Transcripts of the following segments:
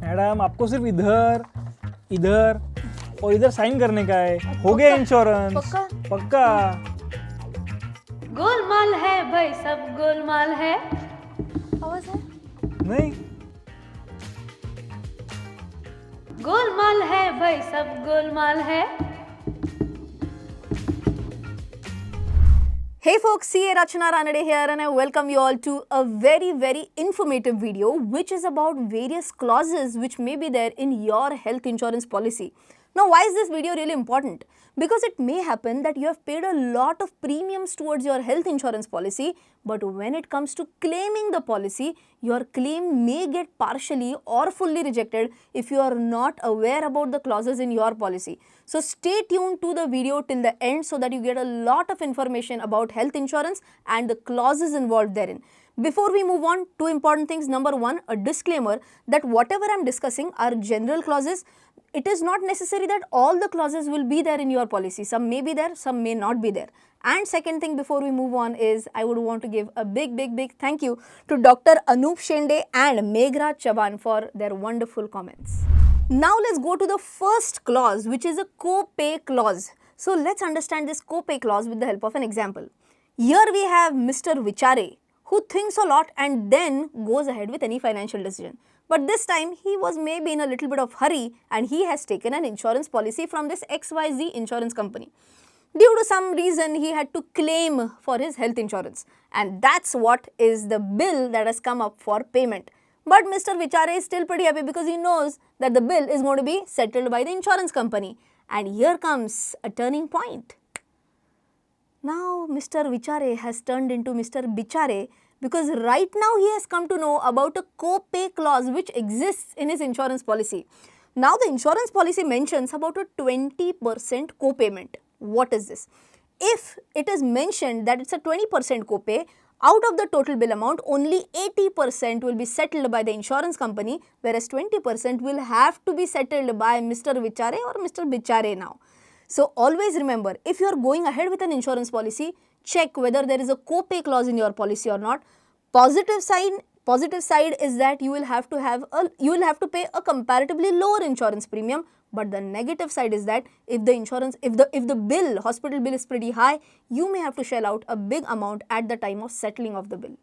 Madam आपको सिर्फ इधर इधर और इधर साइन करने का है, हो गया इंश्योरेंस। पक्का? पक्का। गोलमाल है भाई, सब गोलमाल है। आवाज है? नहीं, गोलमाल है भाई, सब गोलमाल है। Hey folks, CA Rachana Ranade here and I welcome you all to a very informative video which is about various clauses which may be there in your health insurance policy. Now why is this video really important? Because it may happen that you have paid a lot of premiums towards your health insurance policy, but when it comes to claiming the policy, your claim may get partially or fully rejected if you are not aware about the clauses in your policy. So stay tuned to the video till the end so that you get a lot of information about health insurance and the clauses involved therein. Before we move on, two important things. Number one, a disclaimer that whatever I am discussing are general clauses. It is not necessary that all the clauses will be there in your policy. Some may be there, some may not be there. And second thing before we move on is I would want to give a big thank you to Dr. Anup Shende and Meghra Chavan for their wonderful comments. Now let's go to the first clause, which is a co-pay clause. So let's understand this co-pay clause with the help of an example. Here we have Mr. Vichare, who thinks a lot and then goes ahead with any financial decision. But this time he was maybe in a little bit of hurry and he has taken an insurance policy from this XYZ insurance company. Due to some reason he had to claim for his health insurance, and that's what is the bill that has come up for payment. But Mr. Vichare is still pretty happy because he knows that the bill is going to be settled by the insurance company. And here comes a turning point. Now Mr. Vichare has turned into Mr. Bichare because right now he has come to know about a co-pay clause which exists in his insurance policy. Now the insurance policy mentions about a 20% co-payment. What is this? If it is mentioned that it's a 20% co-pay, out of the total bill amount, only 80% will be settled by the insurance company, whereas 20% will have to be settled by Mr. Vichare or Mr. Bichare now. So always remember, if you are going ahead with an insurance policy, check whether there is a co-pay clause in your policy or not. Positive side is that you will have to pay a comparatively lower insurance premium. But the negative side is that if the hospital bill is pretty high, you may have to shell out a big amount at the time of settling of the bill.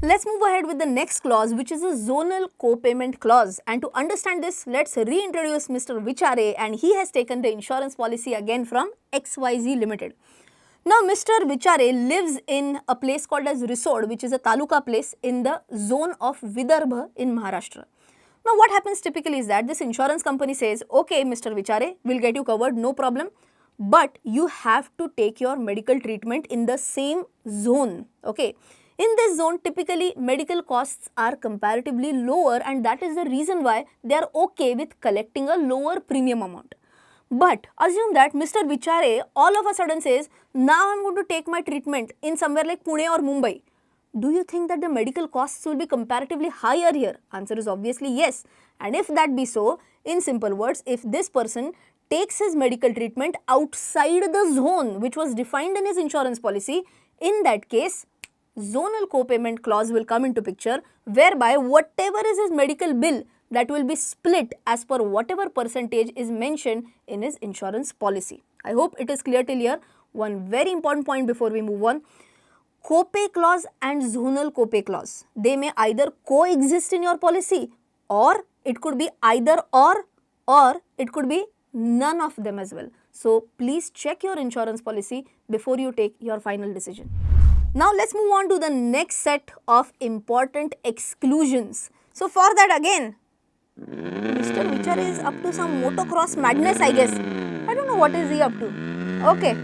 Let's move ahead with the next clause, which is a zonal co-payment clause. And to understand this, let's reintroduce Mr. Vichare, and he has taken the insurance policy again from XYZ Limited. Now, Mr. Vichare lives in a place called as Risod, which is a taluka place in the zone of Vidarbha in Maharashtra. Now, what happens typically is that this insurance company says, okay, Mr. Vichare, we'll get you covered, no problem, but you have to take your medical treatment in the same zone, okay. In this zone, typically medical costs are comparatively lower, and that is the reason why they are okay with collecting a lower premium amount. But assume that Mr. Vichare all of a sudden says, now I'm going to take my treatment in somewhere like Pune or Mumbai. Do you think that the medical costs will be comparatively higher here? Answer is obviously yes. And if that be so, in simple words, if this person takes his medical treatment outside the zone which was defined in his insurance policy, in that case, zonal co-payment clause will come into picture, whereby whatever is his medical bill, that will be split as per whatever percentage is mentioned in his insurance policy. I hope it is clear till here. One very important point before we move on. Co-pay clause and zonal co-pay clause, they may either coexist in your policy, or it could be either or it could be none of them as well. So please check your insurance policy before you take your final decision. Now let's move on to the next set of important exclusions. So for that again, Mr. Vichare is up to some motocross madness, I guess. I don't know what is he up to. Okay.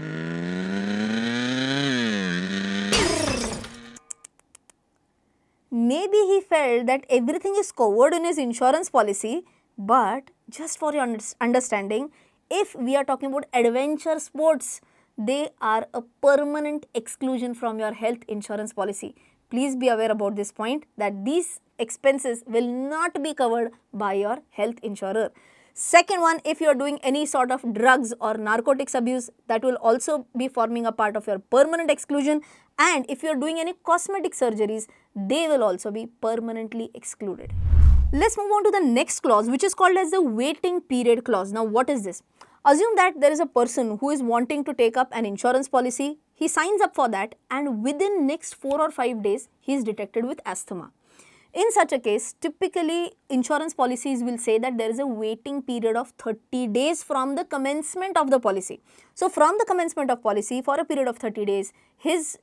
Maybe he felt that everything is covered in his insurance policy, but just for your understanding, if we are talking about adventure sports, they are a permanent exclusion from your health insurance policy. Please be aware about this point, that these expenses will not be covered by your health insurer. Second one, if you are doing any sort of drugs or narcotics abuse, that will also be forming a part of your permanent exclusion. And if you are doing any cosmetic surgeries, they will also be permanently excluded. Let's move on to the next clause, which is called as the waiting period clause. Now, what is this? Assume that there is a person who is wanting to take up an insurance policy. He signs up for that, and within next 4 or 5 days, he is detected with asthma. In such a case, typically insurance policies will say that there is a waiting period of 30 days from the commencement of the policy. So, from the commencement of policy for a period of 30 days, his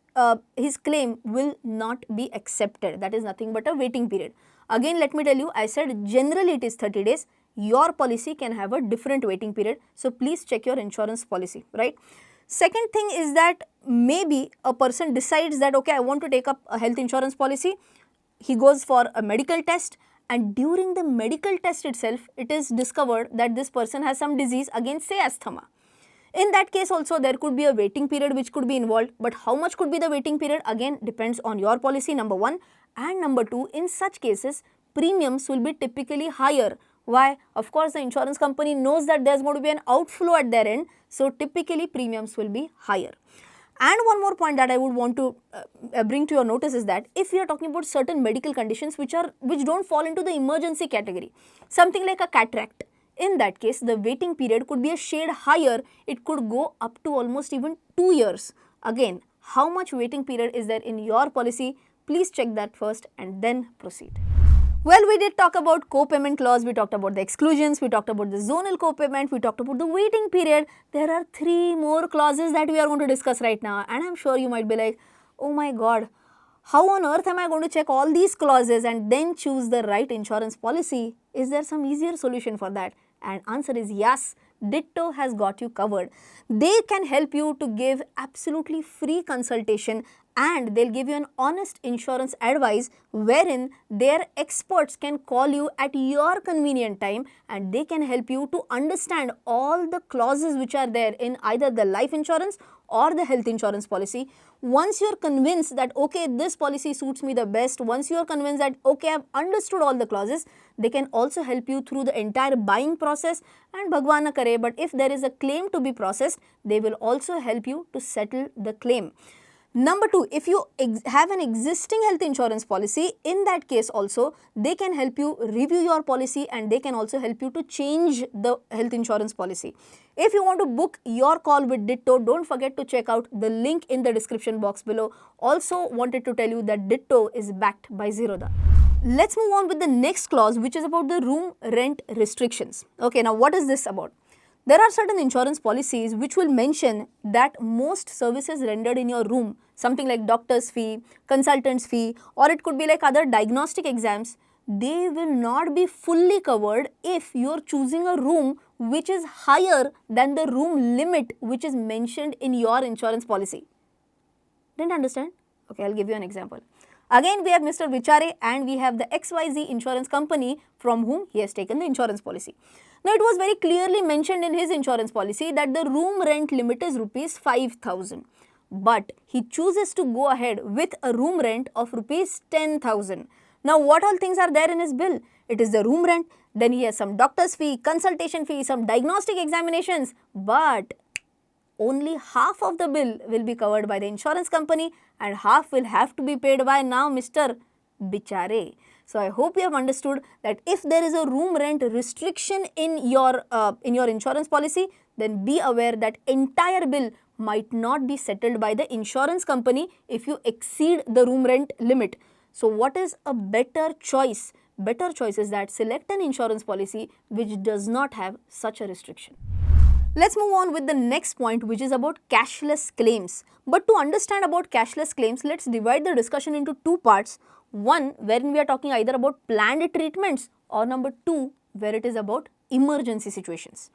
claim will not be accepted. That is nothing but a waiting period. Again, let me tell you, I said generally it is 30 days. Your policy can have a different waiting period. So, please check your insurance policy, right? Second thing is that maybe a person decides that, okay, I want to take up a health insurance policy. He goes for a medical test, and during the medical test itself, it is discovered that this person has some disease against, say, asthma. In that case also, there could be a waiting period which could be involved, but how much could be the waiting period? Again, depends on your policy, number one. And number two, in such cases, premiums will be typically higher. Why? Of course, the insurance company knows that there's going to be an outflow at their end, so typically premiums will be higher. And one more point that I would want to bring to your notice is that if we are talking about certain medical conditions which don't fall into the emergency category, something like a cataract, in that case the waiting period could be a shade higher. It could go up to almost even 2 years. Again, how much waiting period is there in your policy? Please check that first and then proceed. Well, we did talk about co-payment clause, we talked about the exclusions, we talked about the zonal co-payment, we talked about the waiting period. There are 3 more clauses that we are going to discuss right now, and I'm sure you might be like, oh my god, how on earth am I going to check all these clauses and then choose the right insurance policy? Is there some easier solution for that? And answer is yes. Ditto has got you covered. They can help you to give absolutely free consultation, and they'll give you an honest insurance advice wherein their experts can call you at your convenient time, and they can help you to understand all the clauses which are there in either the life insurance or the health insurance policy. Once you're convinced that, okay, this policy suits me the best, once you're convinced that, okay, I've understood all the clauses, they can also help you through the entire buying process, and Bhagwan na kare, but if there is a claim to be processed, they will also help you to settle the claim. Number 2, if you have an existing health insurance policy, in that case also, they can help you review your policy, and they can also help you to change the health insurance policy. If you want to book your call with Ditto, don't forget to check out the link in the description box below. Also wanted to tell you that Ditto is backed by Zerodha. Let's move on with the next clause, which is about the room rent restrictions. Okay, now what is this about? There are certain insurance policies which will mention that most services rendered in your room, something like doctor's fee, consultant's fee, or it could be like other diagnostic exams, they will not be fully covered if you are choosing a room which is higher than the room limit which is mentioned in your insurance policy. Didn't understand? Okay, I'll give you an example. Again, we have Mr. Vichare, and we have the XYZ insurance company from whom he has taken the insurance policy. Now, it was very clearly mentioned in his insurance policy that the room rent limit is rupees 5,000. But he chooses to go ahead with a room rent of rupees 10,000. Now, what all things are there in his bill? It is the room rent, then he has some doctor's fee, consultation fee, some diagnostic examinations, but only half of the bill will be covered by the insurance company and half will have to be paid by now Mr. Bichare. So, I hope you have understood that if there is a room rent restriction in your insurance policy, then be aware that entire bill might not be settled by the insurance company if you exceed the room rent limit. So, what is a better choice? Better choice is that select an insurance policy which does not have such a restriction. Let's move on with the next point, which is about cashless claims. But to understand about cashless claims, let's divide the discussion into 2 parts. One, wherein we are talking either about planned treatments, or number 2, where it is about emergency situations.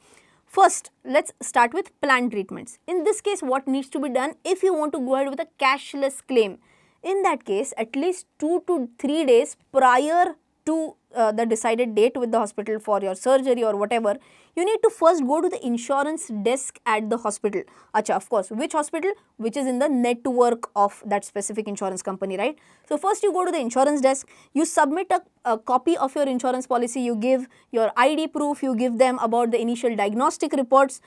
First, let's start with planned treatments. In this case, what needs to be done if you want to go ahead with a cashless claim? In that case, at least 2 to 3 days prior to the decided date with the hospital for your surgery or whatever, you need to first go to the insurance desk at the hospital. Acha, of course, which hospital? Which is in the network of that specific insurance company, right? So, first you go to the insurance desk, you submit a copy of your insurance policy, you give your ID proof, you give them about the initial diagnostic reports,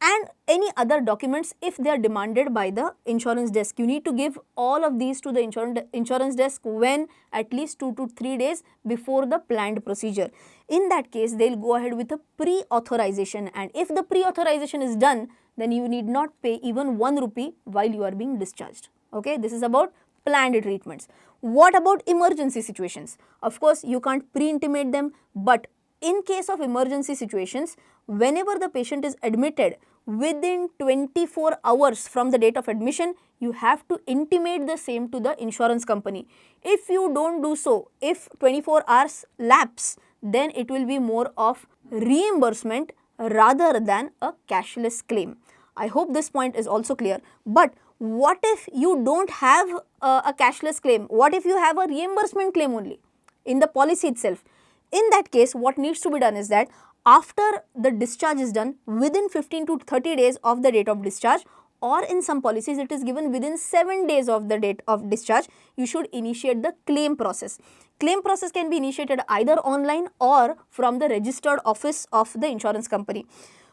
and any other documents if they are demanded by the insurance desk. You need to give all of these to the insurance desk when at least 2 to 3 days before the planned procedure. In that case, they'll go ahead with a pre-authorization, and if the pre-authorization is done, then you need not pay even 1 rupee while you are being discharged. Okay, this is about planned treatments. What about emergency situations? Of course, you can't pre-intimate them, but in case of emergency situations, whenever the patient is admitted, within 24 hours from the date of admission, you have to intimate the same to the insurance company. If you don't do so, if 24 hours lapse, then it will be more of reimbursement rather than a cashless claim. I hope this point is also clear. But what if you don't have a cashless claim? What if you have a reimbursement claim only in the policy itself? In that case, what needs to be done is that after the discharge is done, within 15 to 30 days of the date of discharge, or in some policies it is given within 7 days of the date of discharge, you should initiate the claim process. Claim process can be initiated either online or from the registered office of the insurance company.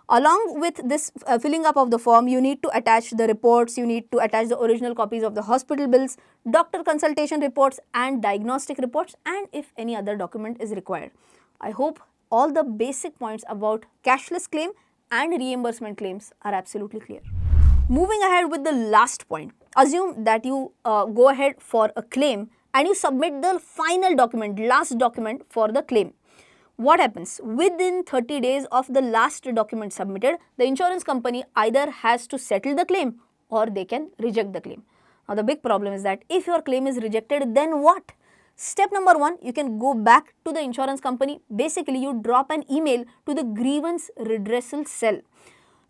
Along with this filling up of the form, you need to attach the reports, you need to attach the original copies of the hospital bills, doctor consultation reports and diagnostic reports, and if any other document is required. I hope all the basic points about cashless claim and reimbursement claims are absolutely clear. Moving ahead with the last point, assume that you go ahead for a claim and you submit the final document, last document for the claim. What happens? Within 30 days of the last document submitted, the insurance company either has to settle the claim or they can reject the claim. Now, the big problem is that if your claim is rejected, then what? Step number 1, you can go back to the insurance company. Basically, you drop an email to the grievance redressal cell.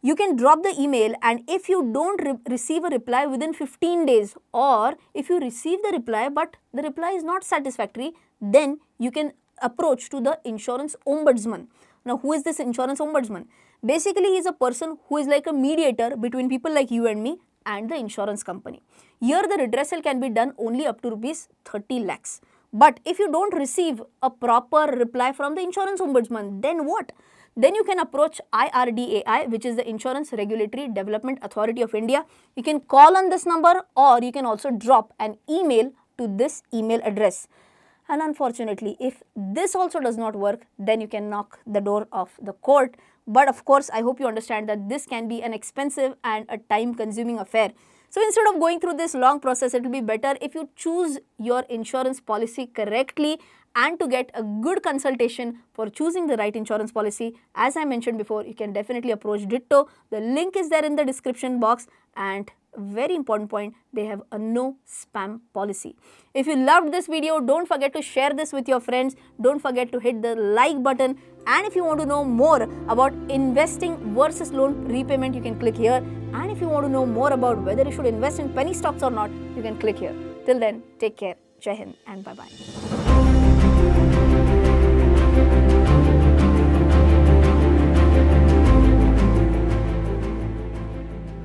You can drop the email, and if you don't receive a reply within 15 days, or if you receive the reply but the reply is not satisfactory, then you can approach to the insurance ombudsman. Now, who is this insurance ombudsman? Basically, he is a person who is like a mediator between people like you and me and the insurance company. Here, the redressal can be done only up to rupees 30 lakhs. But if you don't receive a proper reply from the insurance ombudsman, then what? Then you can approach IRDAI, which is the Insurance Regulatory Development Authority of India. You can call on this number, or you can also drop an email to this email address. And unfortunately, if this also does not work, then you can knock the door of the court. But of course, I hope you understand that this can be an expensive and a time-consuming affair. So instead of going through this long process, it will be better if you choose your insurance policy correctly, and to get a good consultation for choosing the right insurance policy, as I mentioned before, you can definitely approach Ditto. The link is there in the description box, and very important point, they have a no spam policy. If you loved this video, don't forget to share this with your friends. Don't forget to hit the like button. And if you want to know more about investing versus loan repayment, you can click here. And if you want to know more about whether you should invest in penny stocks or not, you can click here. Till then, take care. Jai Hind and bye-bye.